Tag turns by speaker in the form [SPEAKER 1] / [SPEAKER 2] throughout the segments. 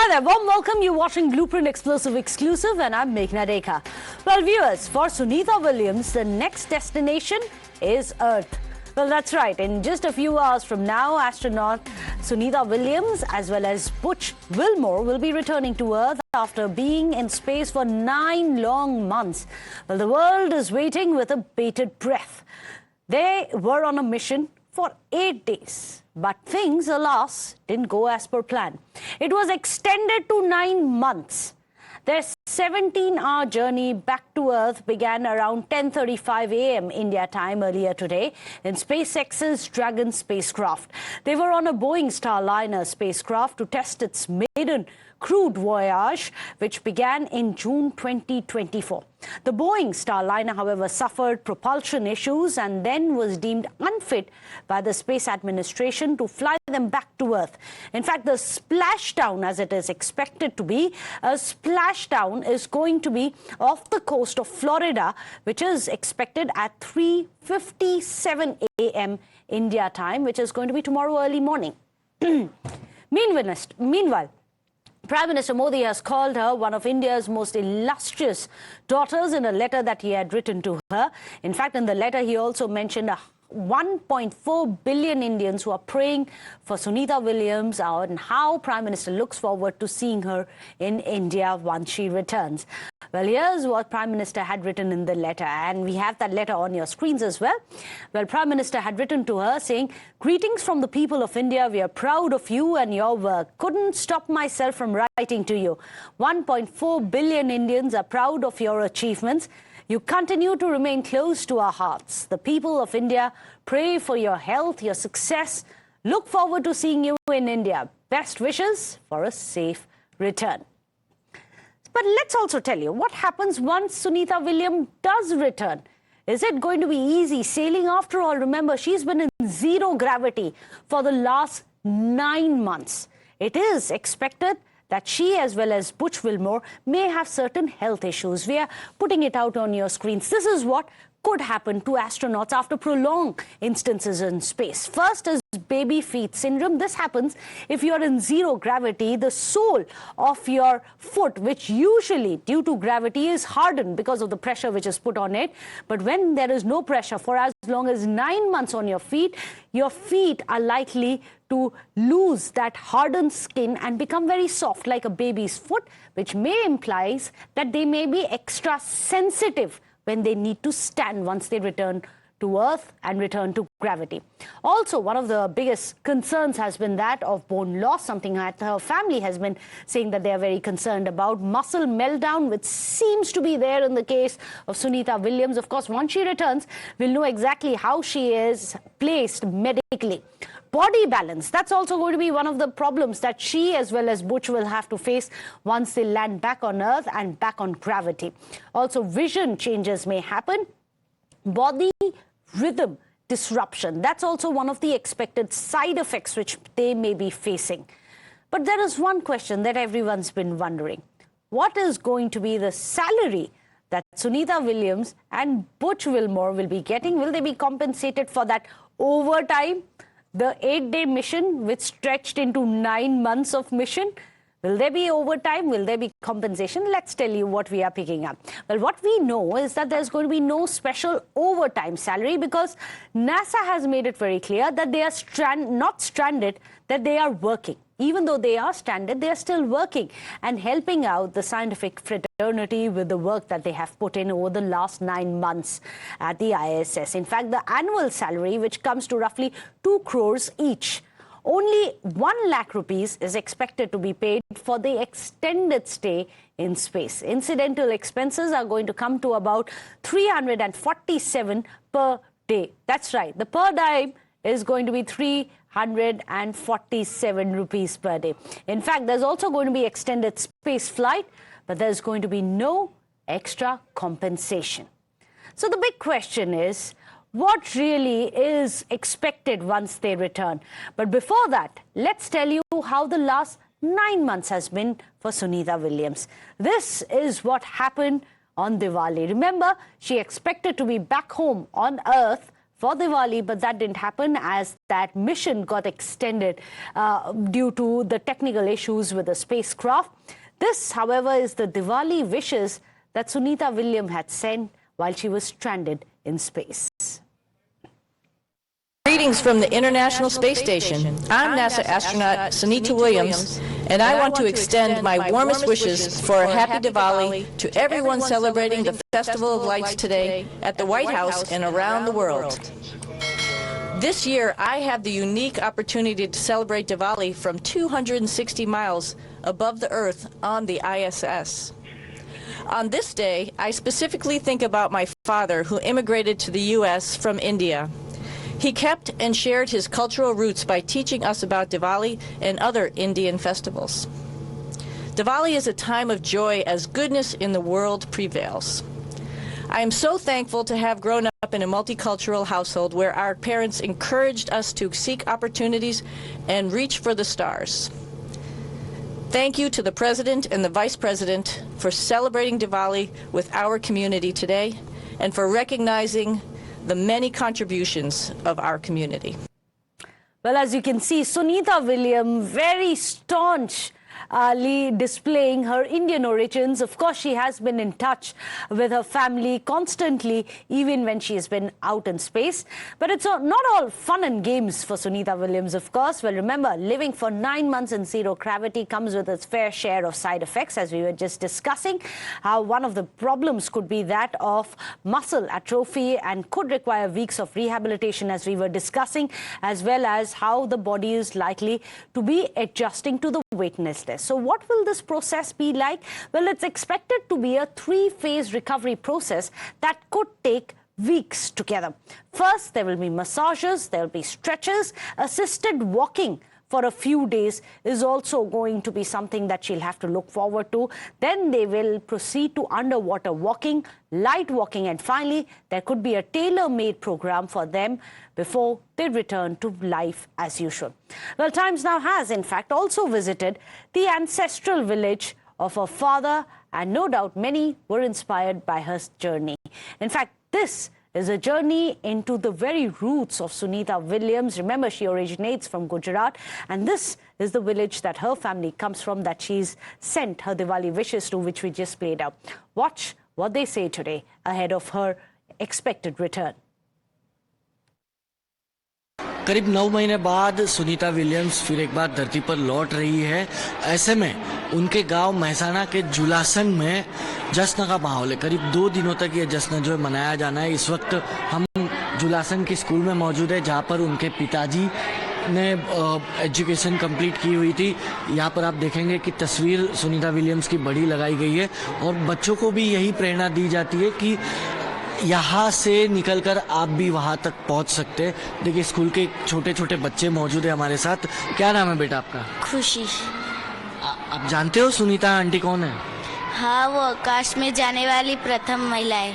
[SPEAKER 1] Hi there, warm welcome. You're watching Blueprint Explosive Exclusive and I'm Meghna Deka. Well, viewers, for Sunita Williams, the next destination is Earth. Well, that's right. In just a few hours from now, astronaut Sunita Williams as well as Butch Wilmore will be returning to Earth after being in space for 9 long months. Well, the world is waiting with a bated breath. They were on a mission for 8 days. But things, alas, didn't go as per plan. It was extended to 9 months. Their 17-hour journey back to Earth began around 10:35 a.m. India time earlier today in SpaceX's Dragon spacecraft. They were on a Boeing Starliner spacecraft to test its maiden crewed voyage, which began in June 2024. The Boeing Starliner, however, suffered propulsion issues and then was deemed unfit by the Space Administration to fly them back to Earth. In fact, the splashdown, as it is expected to be, a splashdown is going to be off the coast of Florida, which is expected at 3:57 a.m. India time, which is going to be tomorrow early morning. Meanwhile, Prime Minister Modi has called her one of India's most illustrious daughters in a letter that he had written to her. In fact, in the letter, he also mentioned 1.4 billion Indians who are praying for Sunita Williams and how Prime Minister looks forward to seeing her in India once she returns. Well, here's what Prime Minister had written in the letter, and we have that letter on your screens as well. Well, Prime Minister had written to her saying, "Greetings from the people of India. We are proud of you and your work. Couldn't stop myself from writing to you. 1.4 billion Indians are proud of your achievements. You continue to remain close to our hearts. The people of India pray for your health, your success. Look forward to seeing you in India. Best wishes for a safe return." But let's also tell you what happens once Sunita Williams does return. Is it going to be easy sailing? After all, remember, she's been in zero gravity for the last 9 months. It is expected that she, as well as Butch Wilmore, may have certain health issues. We are putting it out on your screens. This is what could happen to astronauts after prolonged instances in space. First is baby feet syndrome. This happens if you're in zero gravity. The sole of your foot, which usually due to gravity is hardened because of the pressure which is put on it. But when there is no pressure for as long as 9 months on your feet are likely to lose that hardened skin and become very soft like a baby's foot, which may implies that they may be extra sensitive when they need to stand once they return to Earth and return to gravity. Also, one of the biggest concerns has been that of bone loss, something that her family has been saying that they are very concerned about. Muscle meltdown, which seems to be there in the case of Sunita Williams. Of course, once she returns, we'll know exactly how she is placed medically. Body balance, that's also going to be one of the problems that she as well as Butch will have to face once they land back on Earth and back on gravity. Also, vision changes may happen. Body rhythm disruption, that's also one of the expected side effects which they may be facing. But there is one question that everyone's been wondering. What is going to be the salary that Sunita Williams and Butch Wilmore will be getting? Will they be compensated for that overtime? The 8-day mission, which stretched into 9 months of mission, will there be overtime? Will there be compensation? Let's tell you what we are picking up. Well, what we know is that there's going to be no special overtime salary because NASA has made it very clear that they are not stranded, that they are working. Even though they are stranded, they are still working and helping out the scientific fraternity with the work that they have put in over the last 9 months at the ISS. In fact, the annual salary, which comes to roughly 2 crores each, only 1 lakh rupees is expected to be paid for the extended stay in space. Incidental expenses are going to come to about 347 per day. That's right. The per diem is going to be 347 rupees per day. In fact, there's also going to be extended space flight, but there's going to be no extra compensation. So the big question is, what really is expected once they return? But before that, let's tell you how the last 9 months has been for Sunita Williams. This is what happened on Diwali. Remember, she expected to be back home on Earth for Diwali, but that didn't happen as that mission got extended due to the technical issues with the spacecraft. This, however, is the Diwali wishes that Sunita Williams had sent while she was stranded in space.
[SPEAKER 2] Greetings from the International Space Station. I'm NASA astronaut Sunita Williams, and I want to extend my warmest wishes for a happy Diwali to everyone celebrating the Festival of Lights today at the White House and around the world. This year, I have the unique opportunity to celebrate Diwali from 260 miles above the Earth on the ISS. On this day, I specifically think about my father, who immigrated to the U.S. from India. He kept and shared his cultural roots by teaching us about Diwali and other Indian festivals. Diwali is a time of joy as goodness in the world prevails. I am so thankful to have grown up in a multicultural household where our parents encouraged us to seek opportunities and reach for the stars. Thank you to the President and the Vice President for celebrating Diwali with our community today and for recognizing the many contributions of our community.
[SPEAKER 1] Well, as you can see, Sunita Williams very staunchly displaying her Indian origins. Of course, she has been in touch with her family constantly, even when she has been out in space. But it's not all fun and games for Sunita Williams, of course. Well, remember, living for 9 months in zero gravity comes with its fair share of side effects, as we were just discussing. How one of the problems could be that of muscle atrophy and could require weeks of rehabilitation, as we were discussing, as well as how the body is likely to be adjusting to the weightlessness. So what will this process be like? Well, it's expected to be a 3-phase recovery process that could take weeks together. First, there will be massages, there will be stretches, assisted walking for a few days is also going to be something that she'll have to look forward to. Then they will proceed to underwater walking, light walking, and finally, there could be a tailor-made program for them before they return to life as usual. Well, Times Now has, in fact, also visited the ancestral village of her father, and no doubt many were inspired by her journey. In fact, this is a journey into the very roots of Sunita Williams. Remember, she originates from Gujarat, and this is the village that her family comes from, that she's sent her Diwali wishes to, which we just played out. Watch what they say today ahead of her expected return.
[SPEAKER 3] करीब 9 महीने बाद Sunita Williams फिर एक बार धरती पर लौट रही है। ऐसे में उनके गांव महसाणा के जुलासन में जश्न का माहौल है। करीब 2 दिनों तक ये जश्न जो है मनाया जाना है। इस वक्त हम जुलासन की स्कूल में मौजूद है, जहां पर उनके पिताजी ने एजुकेशन कंप्लीट की हुई थी। यहाँ पर आप देखेंगे कि तस्वीर सुनीता विलियम्स की बड़ी लगाई गई है और बच्चों को भी यही प्रेरणा दी जाती है कि यहाँ से निकलकर आप भी वहाँ तक पहुँच सकते हैं। देखिए, स्कूल के छोटे छोटे बच्चे मौजूद है हमारे साथ। क्या नाम है बेटा आपका?
[SPEAKER 4] खुशी।
[SPEAKER 3] आप जानते हो सुनीता आंटी कौन है?
[SPEAKER 4] हाँ, वो आकाश में जाने वाली प्रथम महिला है।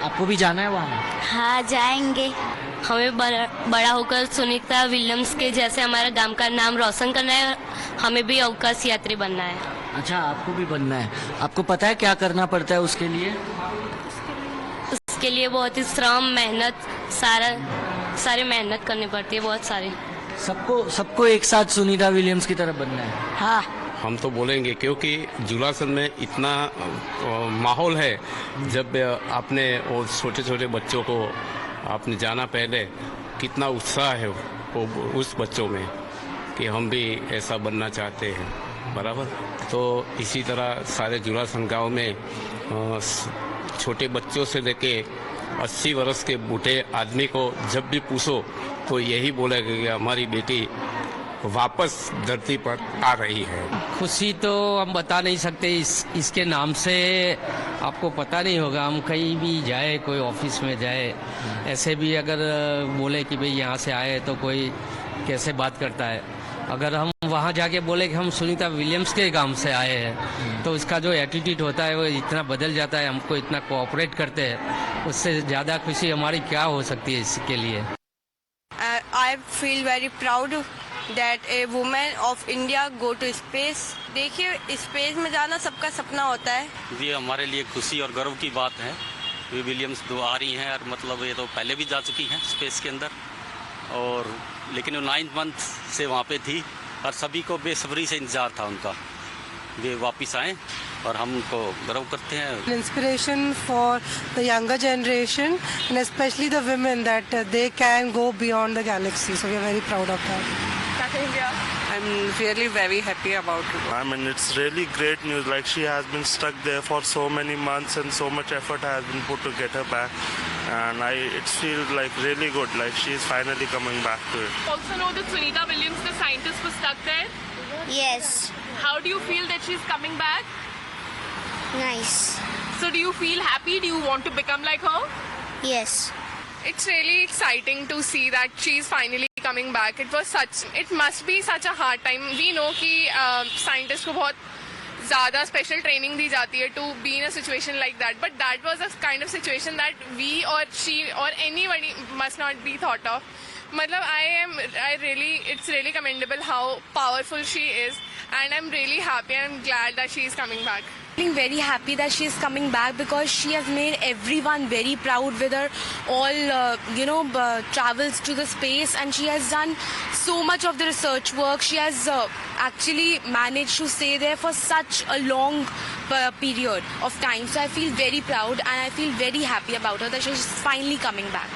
[SPEAKER 3] आपको भी जाना है वहाँ?
[SPEAKER 4] हाँ, जाएंगे।
[SPEAKER 5] हमें बड़ा होकर सुनीता विलियम्स के जैसे हमारे गांव का नाम रोशन करना है। हमें भी अवकाश यात्री बनना है।
[SPEAKER 3] अच्छा, आपको भी बनना है। आपको पता है क्या करना पड़ता है उसके लिए?
[SPEAKER 5] उसके लिए बहुत ही श्रम, मेहनत, सारी मेहनत करनी पड़ती है, बहुत सारी।
[SPEAKER 3] सबको एक साथ सुनीता विलियम्स की तरफ बनना है।
[SPEAKER 5] हाँ,
[SPEAKER 6] हम तो बोलेंगे, क्योंकि जुलासन में इतना माहौल है। जब आपने वो छोटे छोटे बच्चों को आपने जाना, पहले कितना उत्साह है वो उस बच्चों में कि हम भी ऐसा बनना चाहते हैं, बराबर। तो इसी तरह सारे जुलासन गांव में छोटे बच्चों से लेके 80 वर्ष के बूढ़े आदमी को जब भी पूछो तो यही बोलेगा कि हमारी बेटी वापस धरती पर आ रही है।
[SPEAKER 7] खुशी तो हम बता नहीं सकते, इसके नाम से आपको पता नहीं होगा। हम कहीं भी जाए, कोई ऑफिस में जाए, ऐसे भी अगर बोले कि भाई यहाँ से आए तो कोई कैसे बात करता है। अगर हम वहाँ जाके बोले कि हम सुनीता विलियम्स के गांव से आए हैं, तो उसका जो एटीट्यूड होता है वो इतना बदल जाता है। हमको इतना कोऑपरेट करते हैं, उससे ज़्यादा खुशी हमारी क्या हो सकती है इसके लिए।
[SPEAKER 8] I feel very proud that a woman of India go to space. देखिए, स्पेस में जाना सबका सपना होता है।
[SPEAKER 9] ये हमारे लिए खुशी और गर्व की बात है वी विलियम्स 2 आ रही हैं और मतलब ये तो पहले भी जा चुकी हैं स्पेस के अंदर, और लेकिन वो 9 मंथ से वहाँ पे थी और सभी को बेसब्री से इंतज़ार था उनका वे वापस आएँ, और हम उनको गर्व करते हैं।
[SPEAKER 10] Inspiration for the younger generation and specially the women that they can go beyond the galaxy, so we are very proud of that.
[SPEAKER 8] I'm really very happy about it.
[SPEAKER 11] I mean, it's really great news. Like, she has been stuck there for so many months and so much effort has been put to get her back. And it feels like really good. Like, she is finally coming back to it.
[SPEAKER 12] Also know that Sunita Williams, the scientist, was stuck there?
[SPEAKER 4] Yes.
[SPEAKER 12] How do you feel that she's coming back?
[SPEAKER 4] Nice.
[SPEAKER 12] So do you feel happy? Do you want to become like her?
[SPEAKER 4] Yes.
[SPEAKER 12] It's really exciting to see that she's finally coming back. It must be such a hard time. We know कि scientists को बहुत ज़्यादा special training दी जाती है to be in a situation like that. But that was a kind of situation that we or she or anybody must not be thought of. मतलब it's really commendable how powerful she is, and I'm really happy and glad that she is coming back.
[SPEAKER 13] Feeling very happy that she is coming back because she has made everyone very proud with her all travels to the space, and she has done so much of the research work. She has actually managed to stay there for such a long period of time. So I feel very proud and I feel very happy about her that she's finally coming back.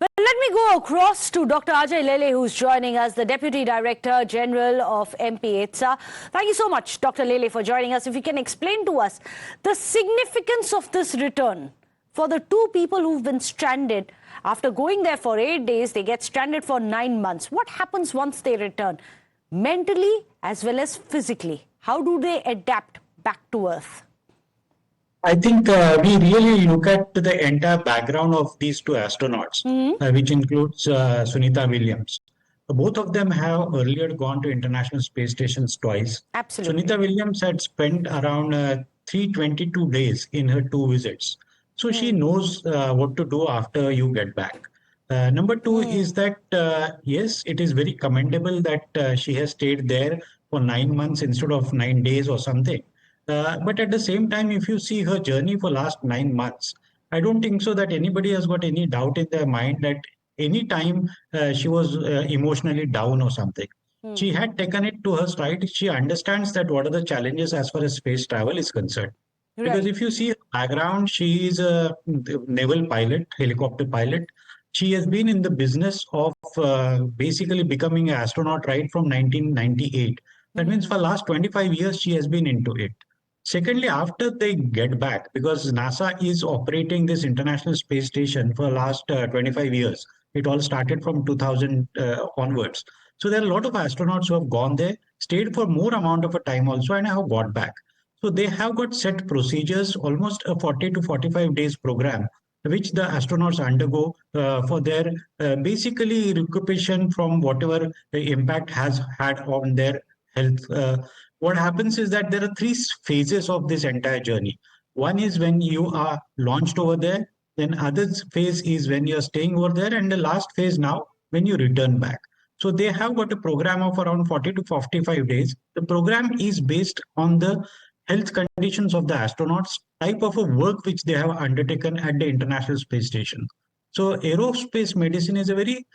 [SPEAKER 1] Well, let me go across to Dr. Ajay Lele, who's joining us, the Deputy Director General of MP-ITSA. Thank you so much, Dr. Lele, for joining us. If you can explain to us the significance of this return for the 2 people who've been stranded. After going there for 8 days, they get stranded for 9 months. What happens once they return, mentally as well as physically? How do they adapt back to Earth?
[SPEAKER 14] I think we really look at the entire background of these 2 astronauts, which includes Sunita Williams. Both of them have earlier gone to International Space Stations twice.
[SPEAKER 1] Absolutely.
[SPEAKER 14] Sunita Williams had spent around 322 days in her 2 visits. So she knows what to do after you get back. Number 2 is that, yes, it is very commendable that she has stayed there for 9 months instead of 9 days or something. But at the same time, if you see her journey for last 9 months, I don't think so that anybody has got any doubt in their mind that any time she was emotionally down or something. She had taken it to her stride. She understands that what are the challenges as far as space travel is concerned. Right. Because if you see her background, she is a naval pilot, helicopter pilot. She has been in the business of basically becoming an astronaut right from 1998. That means for the last 25 years, she has been into it. Secondly, after they get back, because NASA is operating this International Space Station for the last 25 years. It all started from 2000 onwards. So there are a lot of astronauts who have gone there, stayed for more amount of a time also, and have got back. So they have got set procedures, almost a 40 to 45 days program, which the astronauts undergo for their basically recuperation from whatever the impact has had on their health. What happens is that there are 3 phases of this entire journey. One is when you are launched over there. Then other phase is when you're staying over there. And the last phase now, when you return back. So they have got a program of around 40 to 45 days. The program is based on the health conditions of the astronauts, type of a work which they have undertaken at the International Space Station. So aerospace medicine is a very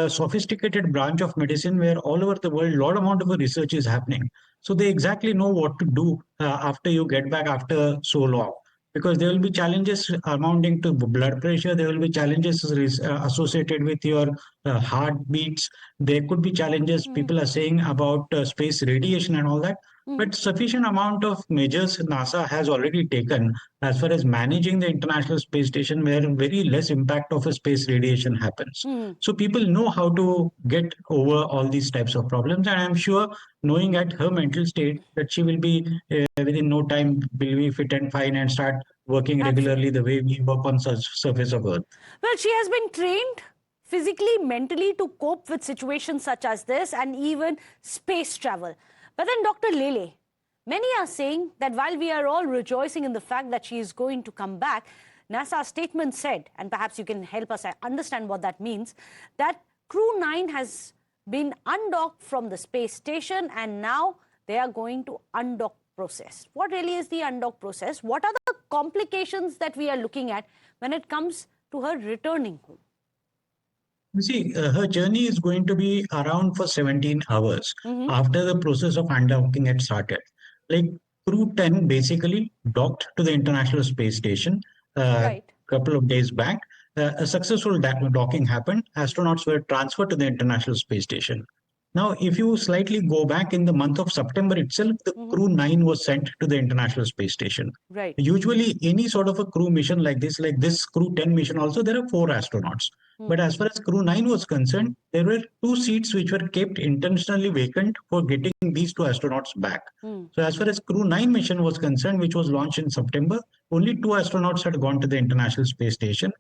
[SPEAKER 14] sophisticated branch of medicine where all over the world, a lot amount of research is happening. So they exactly know what to do after you get back after so long. Because there will be challenges amounting to blood pressure. There will be challenges associated with your heartbeats. There could be challenges people are saying about space radiation and all that. But sufficient amount of measures NASA has already taken as far as managing the International Space Station, where very less impact of a space radiation happens. So people know how to get over all these types of problems. And I'm sure, knowing at her mental state, that she will be within no time will be fit and fine and start working regularly the way we work on the surface of Earth.
[SPEAKER 1] Well, she has been trained physically, mentally to cope with situations such as this and even space travel. But then, Dr. Lele, many are saying that while we are all rejoicing in the fact that she is going to come back, NASA's statement said, and perhaps you can help us understand what that means, that Crew 9 has been undocked from the space station and now they are going to undock process. What really is the undock process? What are the complications that we are looking at when it comes to her returning home?
[SPEAKER 14] You see, her journey is going to be around for 17 hours after the process of undocking had started. Like Crew 10 basically docked to the International Space Station a couple of days back. A successful docking happened. Astronauts were transferred to the International Space Station. Now, if you slightly go back in the month of September itself, the Crew 9 was sent to the International Space Station.
[SPEAKER 1] Right.
[SPEAKER 14] Usually, any sort of a crew mission like this Crew 10 mission also, there are 4 astronauts. But as far as Crew 9 was concerned, there were 2 seats which were kept intentionally vacant for getting these 2 astronauts back. So as far as Crew 9 mission was concerned, which was launched in September, only 2 astronauts had gone to the International Space Station.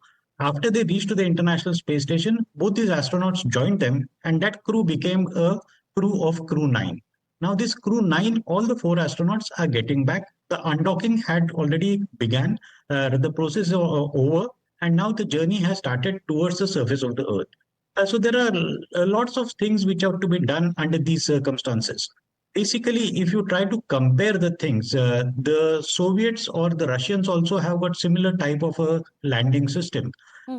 [SPEAKER 14] After they reached to the International Space Station, both these astronauts joined them, and that crew became a crew of Crew 9. Now, this Crew 9, all the 4 astronauts are getting back. The undocking had already begun. The process is over, and now the journey has started towards the surface of the Earth. So there are lots of things which have to be done under these circumstances. Basically, if you try to compare the things, the Soviets or the Russians also have got similar type of a landing system.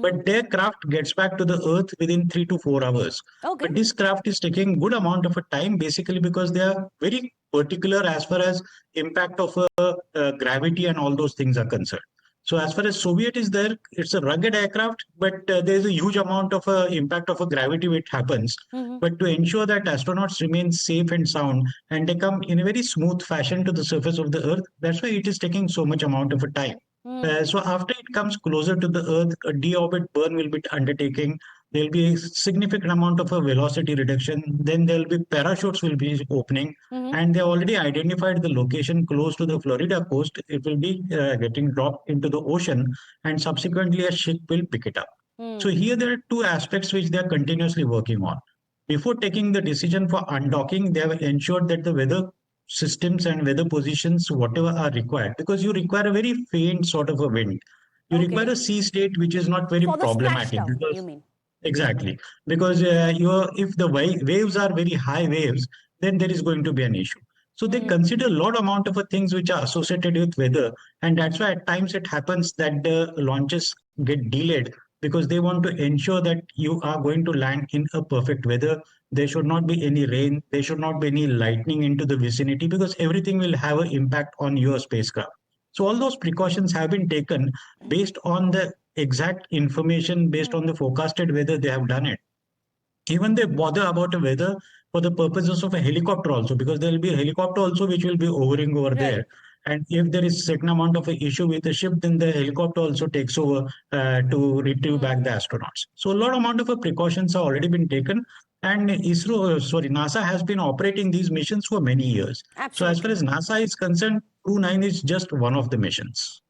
[SPEAKER 14] But their craft gets back to the Earth within 3 to 4 hours. But this craft is taking good amount of a time, basically because they are very particular as far as impact of gravity and all those things are concerned. So as far as Soviet is there, it's a rugged aircraft, but there's a huge amount of impact of a gravity which happens. But to ensure that astronauts remain safe and sound and they come in a very smooth fashion to the surface of the Earth, that's why it is taking so much amount of a time. So after it comes closer to the Earth, a de-orbit burn will be undertaking. There'll be a significant amount of a velocity reduction. Then there'll be parachutes will be opening, and they already identified the location close to the Florida coast. It will be getting dropped into the ocean, and subsequently a ship will pick it up. So here there are 2 aspects which they are continuously working on. Before taking the decision for undocking, they have ensured that the weather systems and weather positions, whatever are required, because you require a very faint sort of a wind. You require a sea state which is not very problematic. Because, you mean? Exactly, because if the waves are very high waves, then there is going to be an issue. So they consider a lot amount of things which are associated with weather, and that's why at times it happens that the launches get delayed because they want to ensure that you are going to land in a perfect weather. There should not be any rain, there should not be any lightning into the vicinity, because everything will have an impact on your spacecraft. So all those precautions have been taken based on the exact information, based on the forecasted weather they have done it. Even they bother about the weather for the purposes of a helicopter also, because there will be a helicopter also which will be hovering over there. And if there is a certain amount of an issue with the ship, then the helicopter also takes over to retrieve back the astronauts. So a lot amount of precautions have already been taken. And NASA has been operating these missions for many years. Absolutely. So as far as NASA is concerned, Crew 9 is just one of the missions.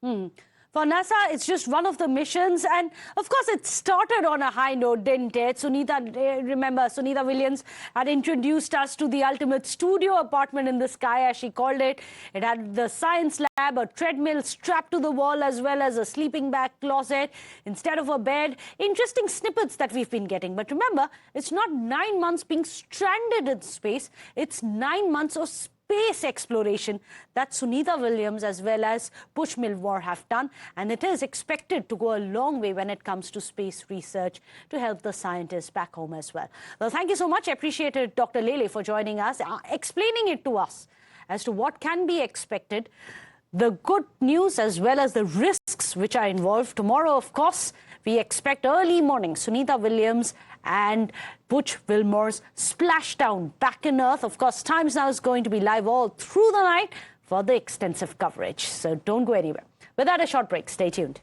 [SPEAKER 1] For NASA, it's just one of the missions. And of course, it started on a high note, didn't it? Remember, Sunita Williams had introduced us to the ultimate studio apartment in the sky, as she called it. It had the science lab, a treadmill strapped to the wall, as well as a sleeping bag closet instead of a bed. Interesting snippets that we've been getting. But remember, it's not 9 months being stranded in space. It's 9 months of space exploration that Sunita Williams as well as Butch Wilmore have done, and it is expected to go a long way when it comes to space research to help the scientists back home as well. Well, thank you so much. I appreciate it, Dr. Lele, for joining us, explaining it to us as to what can be expected, the good news as well as the risks which are involved. Tomorrow, of course, we expect early morning Sunita Williams and Butch Wilmore's splashdown back in Earth. Of course, Times Now is going to be live all through the night for the extensive coverage. So don't go anywhere. Without a short break, stay tuned.